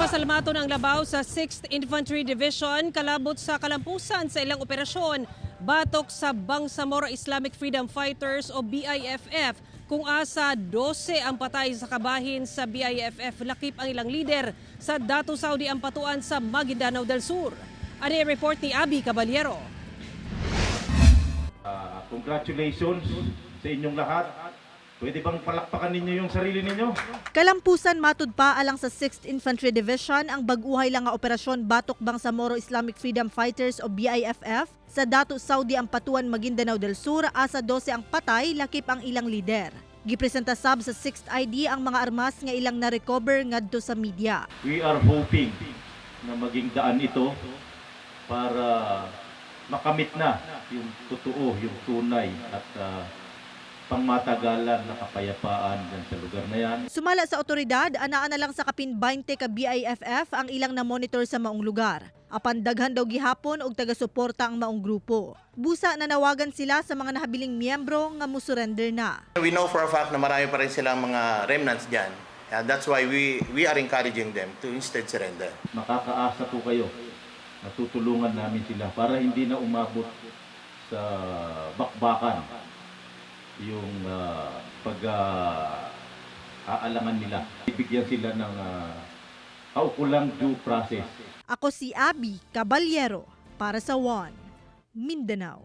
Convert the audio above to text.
Napasalamatan ang labaw sa 6th Infantry Division kalabot sa kalampusan sa ilang operasyon batok sa Bangsamoro Islamic Freedom Fighters o BIFF kung asa 12 ang patay sa kabahin sa BIFF lakip ang ilang lider sa Datu Saudi Ampatuan sa Maguindanao del Sur. Ano ang report ni Abby Caballero? Congratulations sa inyong lahat. Pwede bang palakpakan ninyo yung sarili ninyo? Kalampusan matud pa alang sa 6th Infantry Division ang baguhay lang nga operasyon batok Bangsamoro Islamic Freedom Fighters o BIFF sa Datu Saudi Ampatuan, Maguindanao del Sur asa 12 ang patay lakip ang ilang lider. Gipresenta sab sa 6th ID ang mga armas nga ilang na-recover ngadto sa media. We are hoping na maging daan ito para makamit na yung totoo, yung tunay at pangmatagalan na kapayapaan dyan sa lugar na yan. Sumala sa otoridad, anaa na lang sa kapin 20 ka BIFF ang ilang na-monitor sa maong lugar. Apan daghan daw gihapon og taga-suporta ang maong grupo. Busa nanawagan sila sa mga nahabiling miyembro nga musurrender na. We know for a fact na marami pa rin silang mga remnants dyan. That's why we are encouraging them to instead surrender. Makakaasa po kayo na tutulungan namin sila para hindi na umabot sa bakbakan yung pag-aalangan nila. Ibigyan sila ng kaukulang due process. Ako si Abby Caballero para sa One Mindanao.